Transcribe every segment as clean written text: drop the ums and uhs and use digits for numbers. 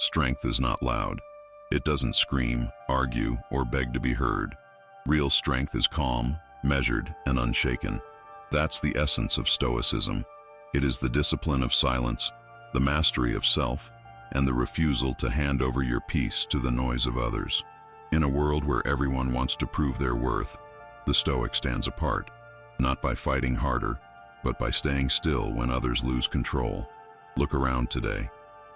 strength is not loud. It doesn't scream, argue, or beg to be heard. Real strength is calm, measured, and unshaken. That's the essence of Stoicism. It is the discipline of silence, the mastery of self, and the refusal to hand over your peace to the noise of others. In a world where everyone wants to prove their worth, the Stoic stands apart, not by fighting harder, but by staying still when others lose control. Look around today.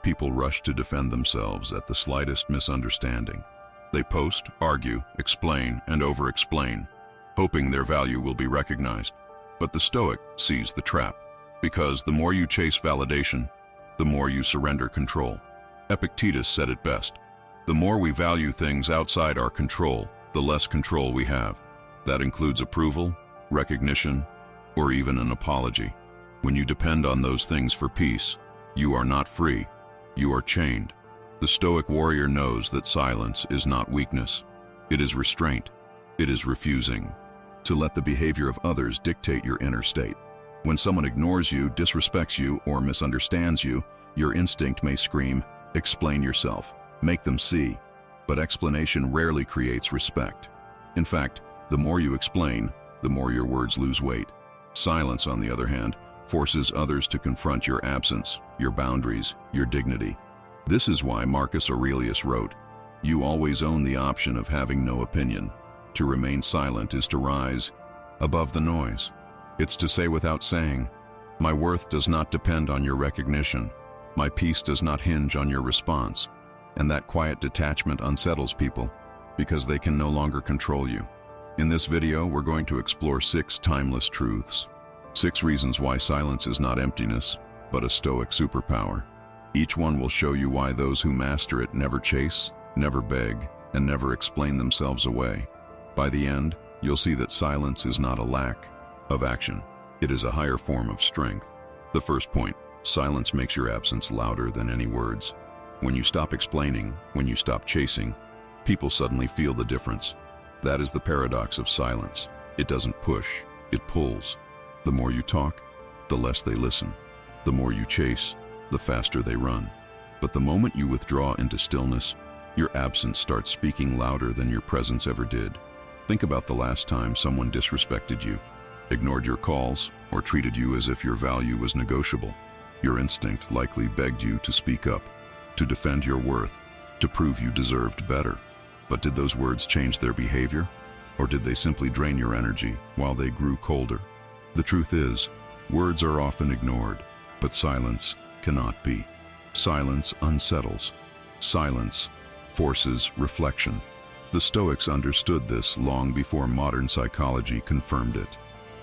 People rush to defend themselves at the slightest misunderstanding. They post, argue, explain, and over-explain, hoping their value will be recognized. But the Stoic sees the trap, because the more you chase validation, the more you surrender control. Epictetus said it best: the more we value things outside our control, the less control we have. That includes approval, recognition, or even an apology. When you depend on those things for peace, you are not free, you are chained. The Stoic warrior knows that silence is not weakness. It is restraint. It is refusing to let the behavior of others dictate your inner state. When someone ignores you, disrespects you, or misunderstands you, your instinct may scream, "Explain yourself, make them see." But explanation rarely creates respect. In fact, the more you explain, the more your words lose weight. Silence, on the other hand, forces others to confront your absence, your boundaries, your dignity. This is why Marcus Aurelius wrote, "You always own the option of having no opinion. To remain silent is to rise above the noise. It's to say without saying, my worth does not depend on your recognition. My peace does not hinge on your response." And that quiet detachment unsettles people because they can no longer control you. In this video, we're going to explore 6 timeless truths. 6 reasons why silence is not emptiness, but a Stoic superpower. Each one will show you why those who master it never chase, never beg, and never explain themselves away. By the end, you'll see that silence is not a lack of action. It is a higher form of strength. The first point: silence makes your absence louder than any words. When you stop explaining, when you stop chasing, people suddenly feel the difference. That is the paradox of silence. It doesn't push, it pulls. The more you talk, the less they listen. The more you chase, the faster they run. But the moment you withdraw into stillness, your absence starts speaking louder than your presence ever did. Think about the last time someone disrespected you, ignored your calls, or treated you as if your value was negotiable. Your instinct likely begged you to speak up, to defend your worth, to prove you deserved better. But did those words change their behavior? Or did they simply drain your energy while they grew colder? The truth is, words are often ignored, but silence cannot be. Silence unsettles. Silence forces reflection. The Stoics understood this long before modern psychology confirmed it.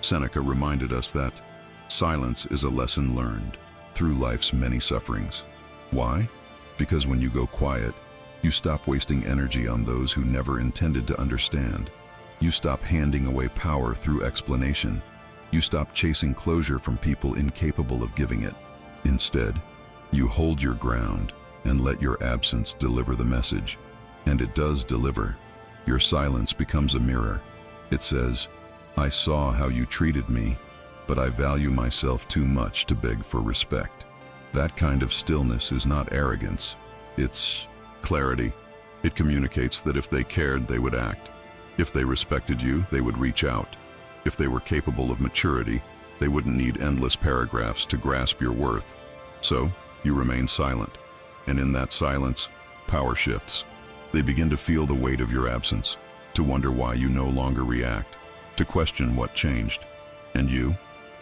Seneca reminded us that silence is a lesson learned through life's many sufferings. Why? Because when you go quiet, you stop wasting energy on those who never intended to understand. You stop handing away power through explanation. You stop chasing closure from people incapable of giving it. Instead, you hold your ground and let your absence deliver the message. And it does deliver. Your silence becomes a mirror. It says, "I saw how you treated me, but I value myself too much to beg for respect." That kind of stillness is not arrogance. It's clarity. It communicates that if they cared, they would act. If they respected you, they would reach out. If they were capable of maturity, they wouldn't need endless paragraphs to grasp your worth. So, you remain silent. And in that silence, power shifts. They begin to feel the weight of your absence, to wonder why you no longer react, to question what changed. And you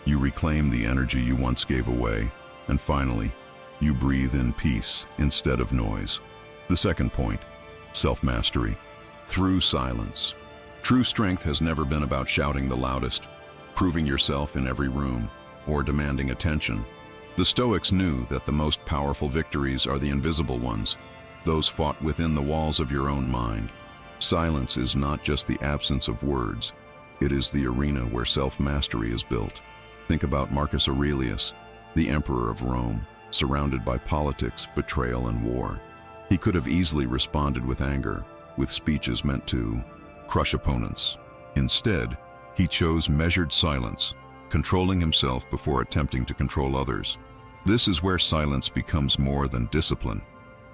reclaim the energy you once gave away, and finally, you breathe in peace instead of noise. The second point: self-mastery through silence. True strength has never been about shouting the loudest, proving yourself in every room, or demanding attention. The Stoics knew that the most powerful victories are the invisible ones, those fought within the walls of your own mind. Silence is not just the absence of words, it is the arena where self-mastery is built. Think about Marcus Aurelius, the emperor of Rome, surrounded by politics, betrayal, and war. He could have easily responded with anger, with speeches meant to crush opponents. Instead, he chose measured silence, controlling himself before attempting to control others. This is where silence becomes more than discipline.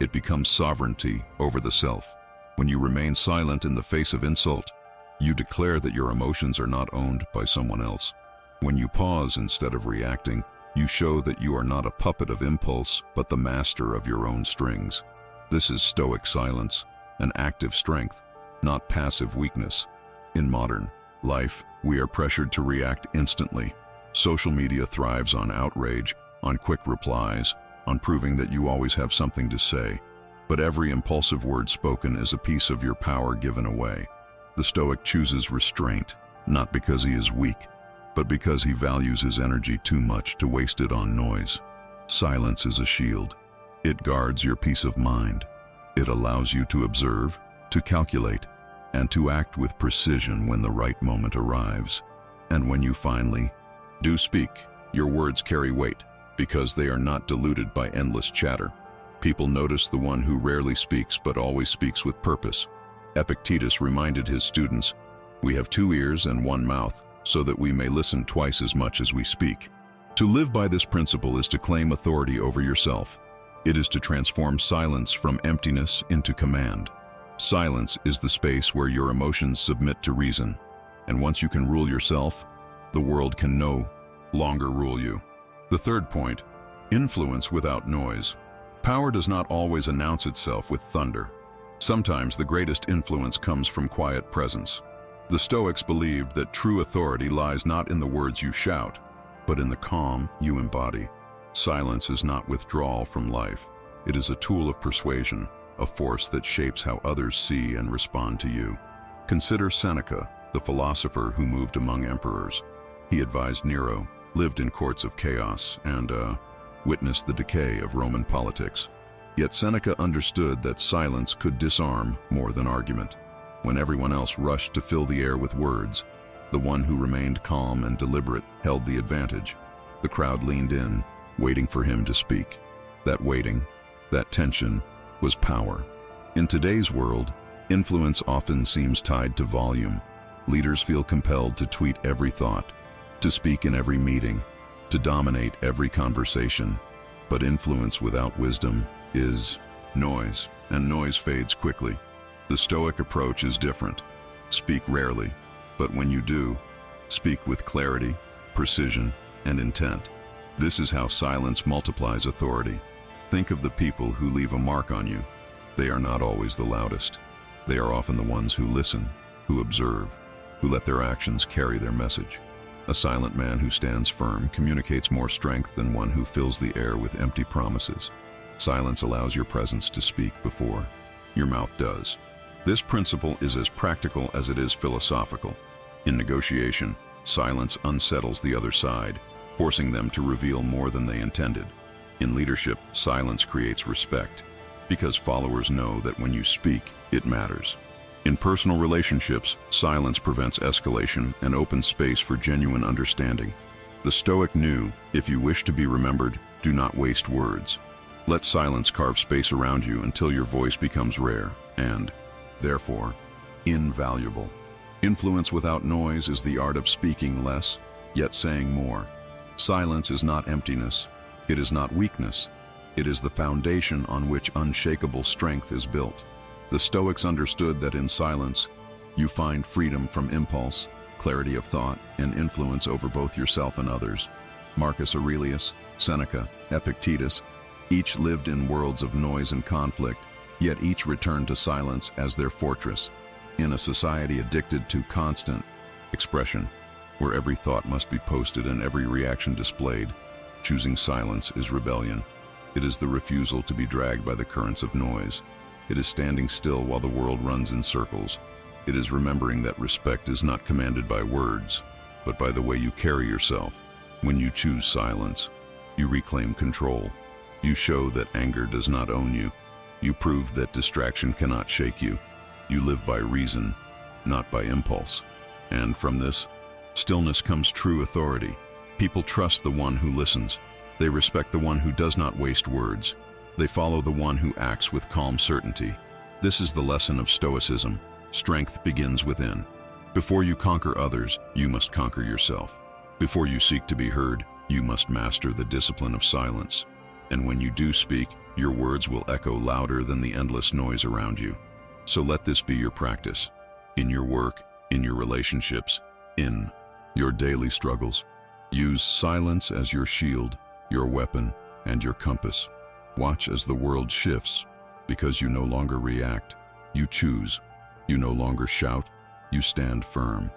It becomes sovereignty over the self. When you remain silent in the face of insult, you declare that your emotions are not owned by someone else. When you pause instead of reacting, you show that you are not a puppet of impulse, but the master of your own strings. This is Stoic silence, an active strength, not passive weakness. In modern life, we are pressured to react instantly. Social media thrives on outrage, on quick replies, on proving that you always have something to say. But every impulsive word spoken is a piece of your power given away. The Stoic chooses restraint, not because he is weak, but because he values his energy too much to waste it on noise. Silence is a shield. It guards your peace of mind. It allows you to observe, to calculate, and to act with precision when the right moment arrives. And when you finally do speak, your words carry weight, because they are not diluted by endless chatter. People notice the one who rarely speaks but always speaks with purpose. Epictetus reminded his students, "We have 2 ears and 1 mouth, so that we may listen twice as much as we speak." To live by this principle is to claim authority over yourself. It is to transform silence from emptiness into command. Silence is the space where your emotions submit to reason. And once you can rule yourself, the world can no longer rule you. The third point, influence without noise. Power does not always announce itself with thunder. Sometimes the greatest influence comes from quiet presence. The Stoics believed that true authority lies not in the words you shout, but in the calm you embody. Silence is not withdrawal from life. It is a tool of persuasion, a force that shapes how others see and respond to you. Consider Seneca, the philosopher who moved among emperors. He advised Nero, lived in courts of chaos, and witnessed the decay of Roman politics. Yet Seneca understood that silence could disarm more than argument. When everyone else rushed to fill the air with words, the one who remained calm and deliberate held the advantage. The crowd leaned in, waiting for him to speak. That waiting, that tension, was power. In today's world, influence often seems tied to volume. Leaders feel compelled to tweet every thought, to speak in every meeting, to dominate every conversation. But influence without wisdom is noise, and noise fades quickly. The Stoic approach is different. Speak rarely, but when you do, speak with clarity, precision, and intent. This is how silence multiplies authority. Think of the people who leave a mark on you. They are not always the loudest. They are often the ones who listen, who observe, who let their actions carry their message. A silent man who stands firm communicates more strength than one who fills the air with empty promises. Silence allows your presence to speak before your mouth does. This principle is as practical as it is philosophical. In negotiation, silence unsettles the other side, forcing them to reveal more than they intended. In leadership, silence creates respect, because followers know that when you speak, it matters. In personal relationships, silence prevents escalation and opens space for genuine understanding. The Stoic knew, if you wish to be remembered, do not waste words. Let silence carve space around you until your voice becomes rare and, therefore, invaluable. Influence without noise is the art of speaking less, yet saying more. Silence is not emptiness. It is not weakness. It is the foundation on which unshakable strength is built. The Stoics understood that in silence, you find freedom from impulse, clarity of thought, and influence over both yourself and others. Marcus Aurelius, Seneca, Epictetus, each lived in worlds of noise and conflict, yet each returned to silence as their fortress. In a society addicted to constant expression, where every thought must be posted and every reaction displayed, choosing silence is rebellion. It is the refusal to be dragged by the currents of noise. It is standing still while the world runs in circles. It is remembering that respect is not commanded by words, but by the way you carry yourself. When you choose silence, you reclaim control. You show that anger does not own you. You prove that distraction cannot shake you. You live by reason, not by impulse. And from this stillness comes true authority. People trust the one who listens. They respect the one who does not waste words. They follow the one who acts with calm certainty. This is the lesson of Stoicism. Strength begins within. Before you conquer others, you must conquer yourself. Before you seek to be heard, you must master the discipline of silence. And when you do speak, Your words will echo louder than the endless noise around you. So let this be your practice. In your work, in your relationships, in your daily struggles. Use silence as your shield, your weapon, and your compass. Watch as the world shifts, because you no longer react, you choose. You no longer shout, you stand firm.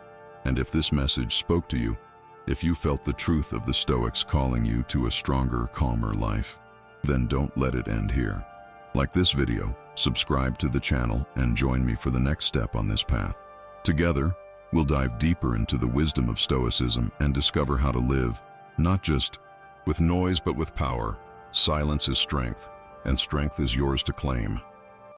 And if this message spoke to you, if you felt the truth of the Stoics calling you to a stronger, calmer life, then don't let it end here. Like this video, subscribe to the channel, and join me for the next step on this path. Together, we'll dive deeper into the wisdom of Stoicism and discover how to live, not just with noise but with power. Silence is strength, and strength is yours to claim.